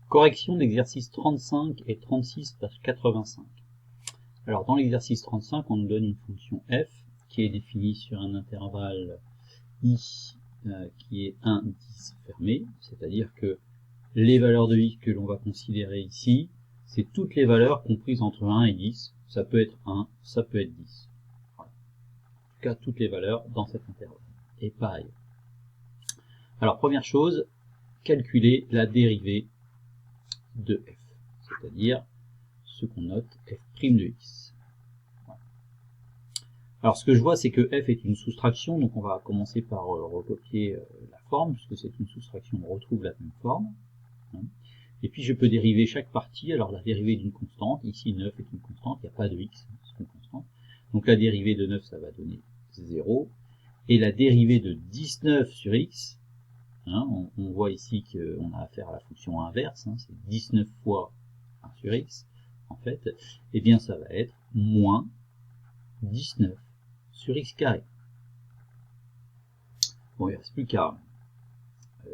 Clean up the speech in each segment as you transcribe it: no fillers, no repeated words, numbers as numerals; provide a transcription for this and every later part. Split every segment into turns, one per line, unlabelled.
Correction d'exercices 35 et 36, page 85. Alors dans l'exercice 35, on nous donne une fonction f qui est définie sur un intervalle i qui est 1, 10 fermé, c'est-à-dire que les valeurs de i que l'on va considérer ici, c'est toutes les valeurs comprises entre 1 et 10, ça peut être 1, ça peut être 10. Voilà. En tout cas, toutes les valeurs dans cet intervalle. Et pareil. Alors première chose, calculer la dérivée de f, c'est-à-dire ce qu'on note f' de x. Voilà. Alors ce que je vois, c'est que f est une soustraction, donc on va commencer par recopier la forme, puisque c'est une soustraction, on retrouve la même forme. Et puis je peux dériver chaque partie, alors la dérivée d'une constante, ici 9 est une constante, il n'y a pas de x, c'est une constante. Donc la dérivée de 9, ça va donner 0. Et la dérivée de 19 sur x, on voit ici qu'on a affaire à la fonction inverse, c'est 19 fois 1 sur x, en fait, et bien ça va être moins 19 sur x carré. Bon, il ne reste plus qu'à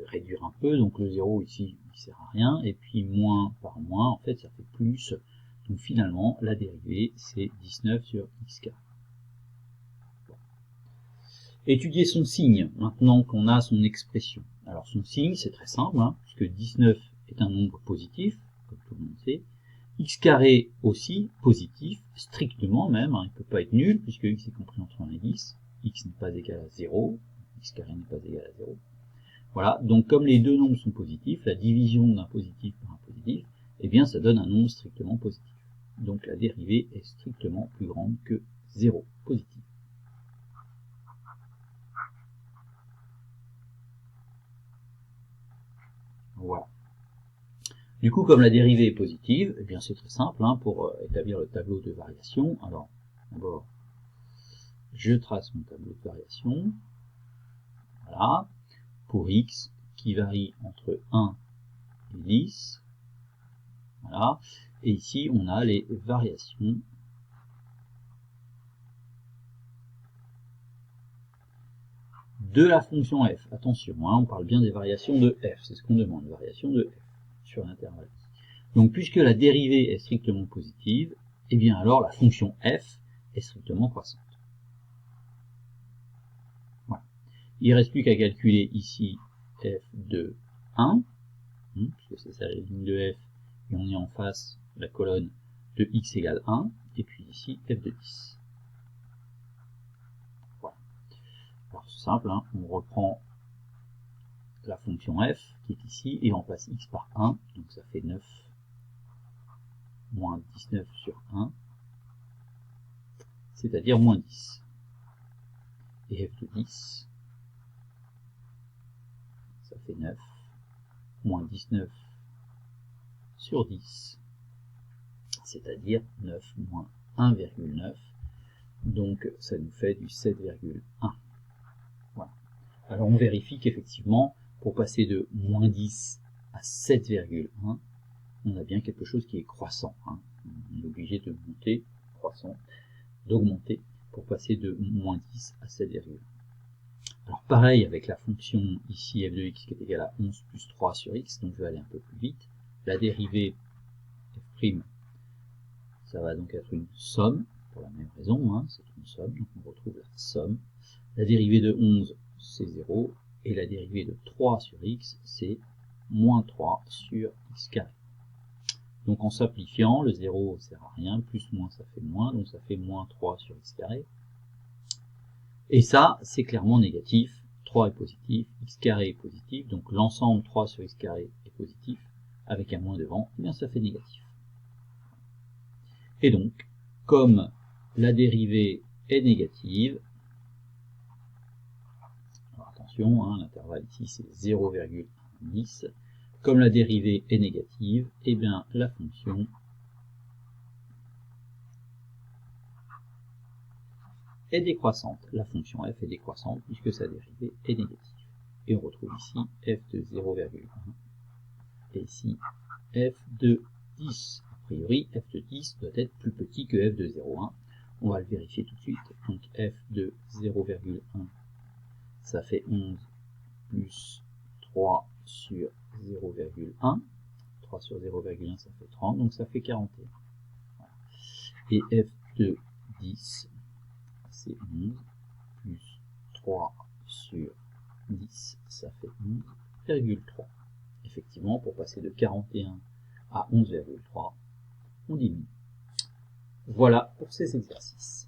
réduire un peu, donc le 0 ici, il ne sert à rien, et puis moins par moins, en fait, ça fait plus, donc finalement, la dérivée, c'est 19 sur x carré. Bon. Étudier son signe, maintenant qu'on a son expression. Alors son signe, c'est très simple, puisque 19 est un nombre positif, comme tout le monde sait. X carré aussi positif, strictement même, il ne peut pas être nul, puisque x est compris entre 1 et 10. X n'est pas égal à 0, x carré n'est pas égal à 0. Voilà, donc comme les deux nombres sont positifs, la division d'un positif par un positif, eh bien ça donne un nombre strictement positif. Donc la dérivée est strictement plus grande que 0, positif. Voilà. Du coup, comme la dérivée est positive, eh bien c'est très simple pour établir le tableau de variation. Alors, d'abord, je trace mon tableau de variation. Voilà. Pour x qui varie entre 1 et 10. Voilà. Et ici, on a les variations de la fonction f. Attention, on parle bien des variations de f. C'est ce qu'on demande, variation de f sur l'intervalle. Donc, puisque la dérivée est strictement positive, eh bien alors la fonction f est strictement croissante. Voilà. Il ne reste plus qu'à calculer ici f de 1, puisque c'est ça la ligne de f, et on est en face la colonne de x égale 1, et puis ici f de 10. Voilà. Alors c'est simple, on reprend la fonction f qui est ici, et on passe x par 1, donc ça fait 9 moins 19 sur 1, c'est-à-dire moins 10. Et f de 10, ça fait 9 moins 19 sur 10, c'est-à-dire 9 moins 1,9, donc ça nous fait du 7,1. Voilà. Alors on vérifie qu'effectivement, pour passer de moins 10 à 7,1, on a bien quelque chose qui est croissant. On est obligé de monter, croissant, d'augmenter pour passer de moins 10 à 7,1. Alors pareil avec la fonction ici f de x qui est égale à 11 plus 3 sur x, donc je vais aller un peu plus vite. La dérivée f', ça va donc être une somme, pour la même raison, c'est une somme, donc on retrouve la somme. La dérivée de 11, c'est 0, et la dérivée de 3 sur x, c'est moins 3 sur x carré. Donc en simplifiant, le 0 ne sert à rien, plus moins ça fait moins, donc ça fait moins 3 sur x carré. Et ça, c'est clairement négatif, 3 est positif, x carré est positif, donc l'ensemble 3 sur x carré est positif, avec un moins devant, et bien ça fait négatif. Et donc, comme la dérivée est négative, alors attention, l'intervalle ici c'est 0,10, comme la dérivée est négative, et bien la fonction est décroissante. La fonction f est décroissante puisque sa dérivée est négative. Et on retrouve ici f de 0,1 et ici f de 10. A priori, f de 10 doit être plus petit que f de 0,1. On va le vérifier tout de suite. Donc f de 0,1, ça fait 11 plus 3 sur 0,1. 3 sur 0,1, ça fait 30, donc ça fait 41. Voilà. Et f de 10, c'est 11, plus 3 sur 10, ça fait 11,3. Effectivement, pour passer de 41 à 11,3, on diminue. Voilà pour ces exercices.